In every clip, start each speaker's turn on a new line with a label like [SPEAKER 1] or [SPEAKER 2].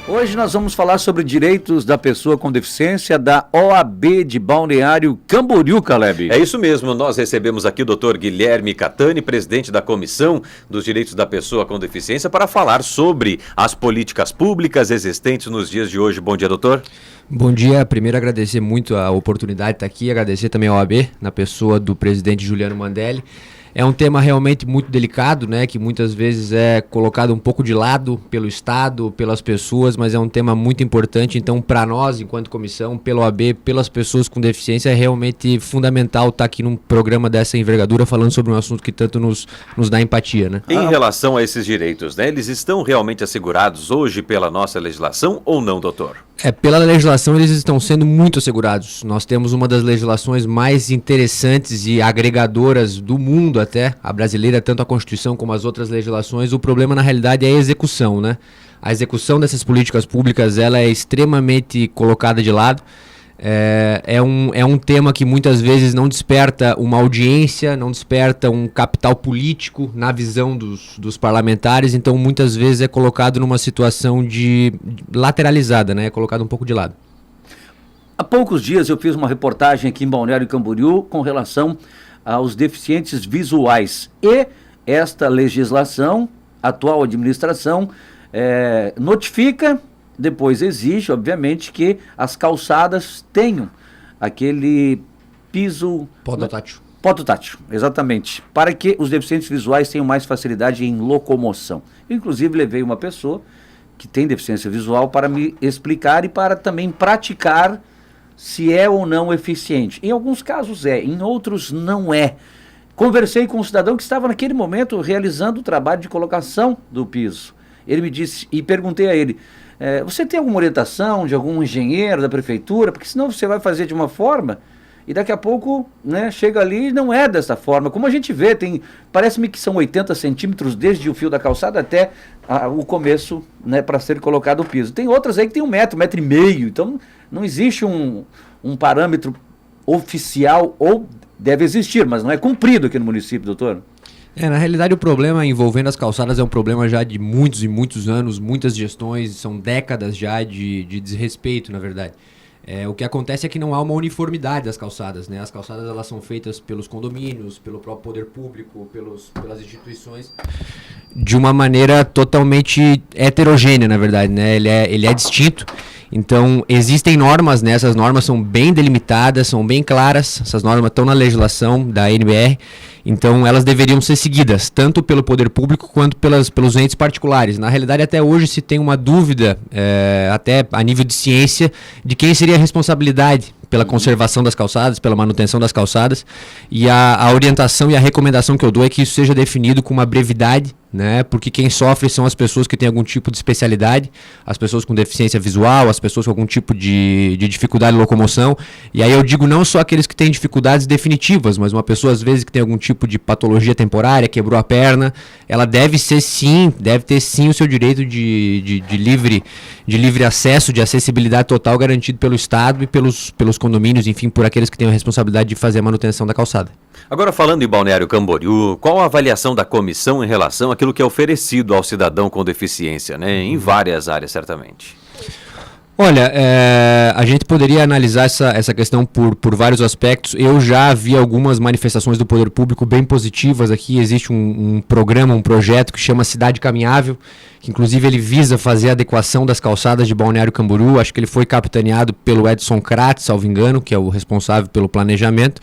[SPEAKER 1] Hoje nós vamos falar sobre direitos da pessoa com deficiência da OAB de Balneário Camboriú, Caleb.
[SPEAKER 2] É isso mesmo, nós recebemos aqui o Dr. Guilherme Catani, presidente da Comissão dos Direitos da Pessoa com Deficiência, para falar sobre as políticas públicas existentes nos dias de hoje. Bom dia, doutor.
[SPEAKER 3] Bom dia. Primeiro, agradecer muito a oportunidade de estar aqui, agradecer também ao OAB, na pessoa do presidente Juliano Mandelli. É um tema realmente muito delicado, né, que muitas vezes é colocado um pouco de lado pelo Estado, pelas pessoas, mas é um tema muito importante. Então, para nós, enquanto comissão, pelo OAB, pelas pessoas com deficiência, é realmente fundamental estar aqui num programa dessa envergadura falando sobre um assunto que tanto nos dá empatia, né?
[SPEAKER 2] Em relação a esses direitos, né, eles estão realmente assegurados hoje pela nossa legislação ou não, doutor?
[SPEAKER 3] Pela legislação eles estão sendo muito assegurados. Nós temos uma das legislações mais interessantes e agregadoras do mundo até, a brasileira, tanto a Constituição como as outras legislações. O problema na realidade é a execução, né? A execução dessas políticas públicas ela é extremamente colocada de lado. É um tema que muitas vezes não desperta uma audiência, não desperta um capital político na visão dos parlamentares, então muitas vezes é colocado numa situação de lateralizada, né? É colocado um pouco de lado.
[SPEAKER 1] Há poucos dias eu fiz uma reportagem aqui em Balneário Camboriú com relação aos deficientes visuais e esta legislação, atual administração, notifica, depois exige, obviamente, que as calçadas tenham aquele piso... Podotátil, exatamente. Para que os deficientes visuais tenham mais facilidade em locomoção. Eu, inclusive, levei uma pessoa que tem deficiência visual para me explicar e para também praticar se é ou não eficiente. Em alguns casos é, em outros não é. Conversei com um cidadão que estava naquele momento realizando o trabalho de colocação do piso. Ele me disse, e perguntei a ele, você tem alguma orientação de algum engenheiro da prefeitura? Porque senão você vai fazer de uma forma e daqui a pouco, né, chega ali e não é dessa forma. Como a gente vê, parece-me que são 80 centímetros desde o fio da calçada até o começo, né, para ser colocado o piso. Tem outras aí que tem 1 metro, 1,5 metro. Então não existe um parâmetro oficial, ou deve existir, mas não é cumprido aqui no município, doutor.
[SPEAKER 3] Na realidade o problema envolvendo as calçadas é um problema já de muitos e muitos anos, muitas gestões, são décadas já de desrespeito, na verdade. O que acontece é que não há uma uniformidade das calçadas, né? As calçadas elas são feitas pelos condomínios, pelo próprio poder público, pelas instituições, de uma maneira totalmente heterogênea, na verdade, né? Ele é distinto. Então, existem normas, né? Essas normas são bem delimitadas, são bem claras, essas normas estão na legislação da ANBR, então elas deveriam ser seguidas, tanto pelo poder público quanto pelos entes particulares. Na realidade, até hoje se tem uma dúvida, até a nível de ciência, de quem seria a responsabilidade pela conservação das calçadas, pela manutenção das calçadas, e a orientação e a recomendação que eu dou é que isso seja definido com uma brevidade, né? Porque quem sofre são as pessoas que têm algum tipo de especialidade, as pessoas com deficiência visual, as pessoas com algum tipo de dificuldade de locomoção, e aí eu digo não só aqueles que têm dificuldades definitivas, mas uma pessoa às vezes que tem algum tipo de patologia temporária, quebrou a perna, ela deve ter sim o seu direito de livre acesso, de acessibilidade total garantido pelo Estado e pelos condomínios, enfim, por aqueles que têm a responsabilidade de fazer a manutenção da calçada.
[SPEAKER 2] Agora, falando em Balneário Camboriú, qual a avaliação da comissão em relação àquilo que é oferecido ao cidadão com deficiência, né? Em várias áreas, certamente.
[SPEAKER 3] Olha, a gente poderia analisar essa questão por vários aspectos. Eu já vi algumas manifestações do poder público bem positivas aqui. Existe um programa, um projeto que chama Cidade Caminhável, que inclusive ele visa fazer a adequação das calçadas de Balneário Camboriú. Acho que ele foi capitaneado pelo Edson Kratz, salvo engano, que é o responsável pelo planejamento.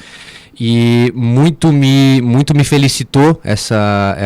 [SPEAKER 3] E muito me felicitou essa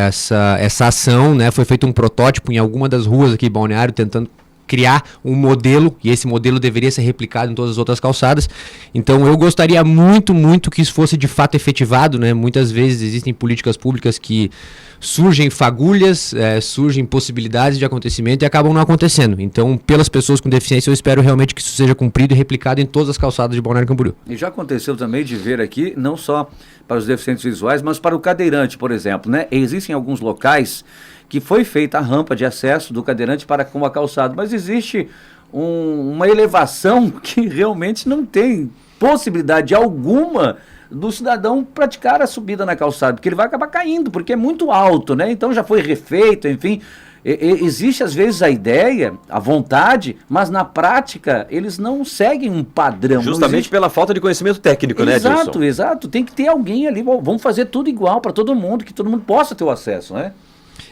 [SPEAKER 3] ação, né? Foi feito um protótipo em alguma das ruas aqui em Balneário, tentando criar um modelo, e esse modelo deveria ser replicado em todas as outras calçadas. Então eu gostaria muito que isso fosse de fato efetivado, né? Muitas vezes existem políticas públicas que surgem fagulhas, surgem possibilidades de acontecimento e acabam não acontecendo. Então, pelas pessoas com deficiência, eu espero realmente que isso seja cumprido e replicado em todas as calçadas de Balneário Camboriú.
[SPEAKER 1] E já aconteceu também de ver aqui, não só para os deficientes visuais, mas para o cadeirante, por exemplo, né? Existem alguns locais que foi feita a rampa de acesso do cadeirante para com a calçada, mas existe uma elevação que realmente não tem possibilidade alguma do cidadão praticar a subida na calçada, porque ele vai acabar caindo, porque é muito alto, né? Então já foi refeito, enfim, Existe às vezes a ideia, a vontade, mas na prática eles não seguem um padrão.
[SPEAKER 2] Justamente pela falta de conhecimento técnico, né, Edilson?
[SPEAKER 1] Exato, exato. Tem que ter alguém ali, vamos fazer tudo igual para todo mundo, que todo mundo possa ter o acesso, né?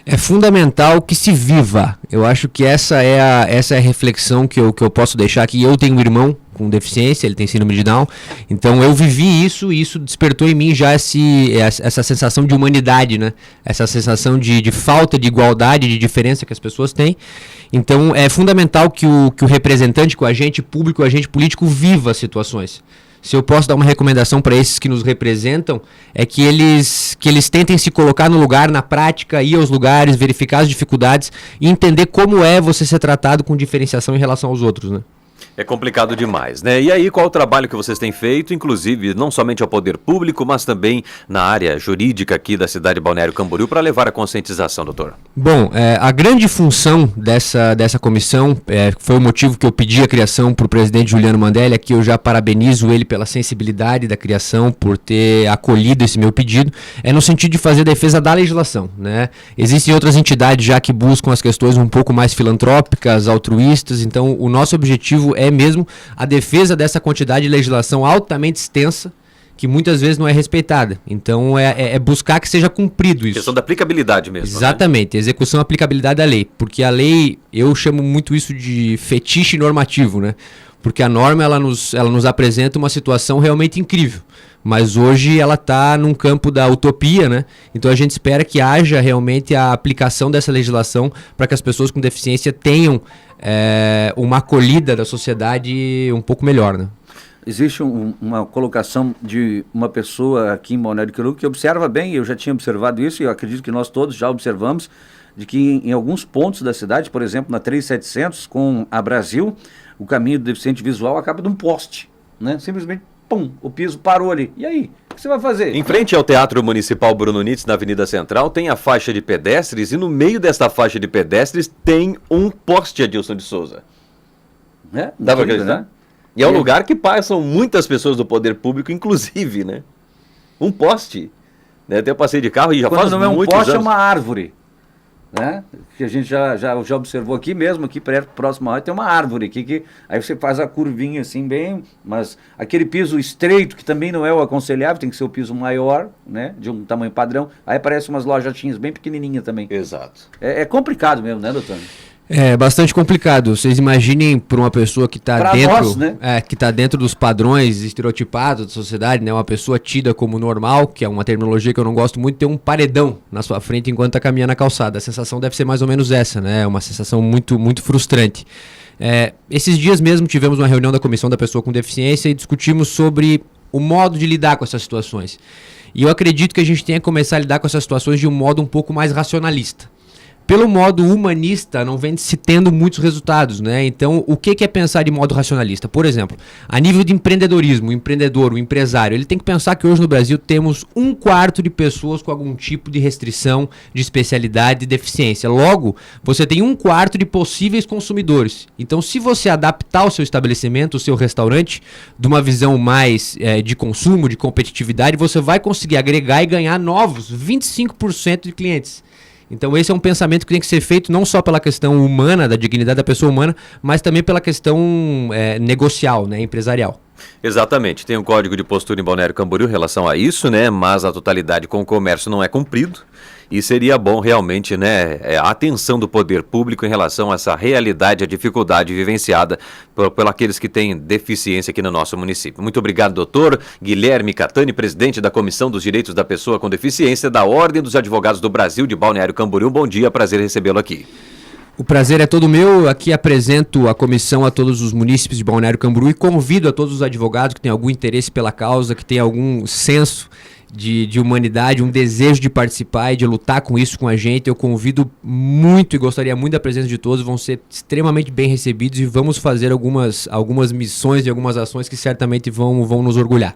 [SPEAKER 3] É fundamental que se viva. Eu acho que essa é a reflexão que eu posso deixar aqui. Eu tenho um irmão com deficiência, ele tem síndrome de Down, então eu vivi isso e isso despertou em mim já essa sensação de humanidade, né? Essa sensação de falta de igualdade, de diferença que as pessoas têm. Então é fundamental que o representante, que o agente público, o agente político viva as situações. Se eu posso dar uma recomendação para esses que nos representam, é que eles tentem se colocar no lugar, na prática, ir aos lugares, verificar as dificuldades e entender como é você ser tratado com diferenciação em relação aos outros, né?
[SPEAKER 2] É complicado demais, né? E aí, qual o trabalho que vocês têm feito, inclusive, não somente ao poder público, mas também na área jurídica aqui da cidade de Balneário Camboriú, para levar a conscientização, doutor?
[SPEAKER 3] Bom, a grande função dessa comissão, foi o motivo que eu pedi a criação para o presidente Juliano Mandelli, aqui eu já parabenizo ele pela sensibilidade da criação, por ter acolhido esse meu pedido, é no sentido de fazer defesa da legislação, né? Existem outras entidades já que buscam as questões um pouco mais filantrópicas, altruístas, então o nosso objetivo é mesmo a defesa dessa quantidade de legislação altamente extensa, que muitas vezes não é respeitada. Então é buscar que seja cumprido isso.
[SPEAKER 2] Questão da aplicabilidade mesmo.
[SPEAKER 3] Exatamente,
[SPEAKER 2] né?
[SPEAKER 3] Execução e aplicabilidade da lei. Porque a lei, eu chamo muito isso de fetiche normativo, né? Porque a norma ela nos apresenta uma situação realmente incrível. Mas hoje ela está num campo da utopia, né? Então a gente espera que haja realmente a aplicação dessa legislação para que as pessoas com deficiência tenham uma acolhida da sociedade um pouco melhor, né?
[SPEAKER 1] Existe uma colocação de uma pessoa aqui em Balneário Camboriú que observa bem, eu já tinha observado isso e eu acredito que nós todos já observamos, de que em alguns pontos da cidade, por exemplo, na 3700 com a Brasil, o caminho do deficiente visual acaba num poste, né? Simplesmente, pum, o piso parou ali. E aí? O que você vai fazer?
[SPEAKER 2] Em frente ao Teatro Municipal Bruno Nitz, na Avenida Central, tem a faixa de pedestres e no meio desta faixa de pedestres tem um poste, Adilson de Souza. Dá pra acreditar? Né? E é um lugar que passam muitas pessoas do poder público, inclusive, né? Um poste. Né? Até eu passei de carro e já faz muitos anos. Quando não é um poste,
[SPEAKER 1] é uma árvore. Né? Que a gente já observou aqui mesmo, aqui próximo a tem uma árvore aqui, que aí você faz a curvinha assim bem, mas aquele piso estreito, que também não é o aconselhável, tem que ser o piso maior, né? De um tamanho padrão, aí aparecem umas lojatinhas bem pequenininhas também.
[SPEAKER 2] Exato.
[SPEAKER 1] É complicado mesmo, né, doutor?
[SPEAKER 3] É bastante complicado. Vocês imaginem para uma pessoa que está dentro,
[SPEAKER 1] nós, né?
[SPEAKER 3] Que tá dentro dos padrões estereotipados da sociedade, né? Uma pessoa tida como normal, que é uma terminologia que eu não gosto muito, ter um paredão na sua frente enquanto está caminhando na calçada. A sensação deve ser mais ou menos essa, né? É uma sensação muito, muito frustrante. Esses dias mesmo tivemos uma reunião da Comissão da Pessoa com Deficiência e discutimos sobre o modo de lidar com essas situações. E eu acredito que a gente tenha que começar a lidar com essas situações de um modo um pouco mais racionalista. Pelo modo humanista, não vem se tendo muitos resultados, né? Então, o que é pensar de modo racionalista? Por exemplo, a nível de empreendedorismo, o empreendedor, o empresário, ele tem que pensar que hoje no Brasil temos 1/4 de pessoas com algum tipo de restrição, de especialidade, de deficiência. Logo, você tem 1/4 de possíveis consumidores. Então, se você adaptar o seu estabelecimento, o seu restaurante, de uma visão mais de consumo, de competitividade, você vai conseguir agregar e ganhar novos 25% de clientes. Então esse é um pensamento que tem que ser feito não só pela questão humana, da dignidade da pessoa humana, mas também pela questão negocial, né, empresarial.
[SPEAKER 2] Exatamente, tem um código de postura em Balneário Camboriú em relação a isso, né? Mas a totalidade com o comércio não é cumprido. E seria bom realmente, né, a atenção do poder público em relação a essa realidade, a dificuldade vivenciada por aqueles que têm deficiência aqui no nosso município. Muito obrigado, doutor Guilherme Catani, presidente da Comissão dos Direitos da Pessoa com Deficiência da Ordem dos Advogados do Brasil de Balneário Camboriú. Bom dia, prazer recebê-lo aqui.
[SPEAKER 3] O prazer é todo meu. Aqui apresento a comissão a todos os munícipes de Balneário Camboriú e convido a todos os advogados que têm algum interesse pela causa, que têm algum senso de humanidade, um desejo de participar e de lutar com isso com a gente. Eu convido muito e gostaria muito da presença de todos, vão ser extremamente bem recebidos e vamos fazer algumas missões e algumas ações que certamente vão nos orgulhar.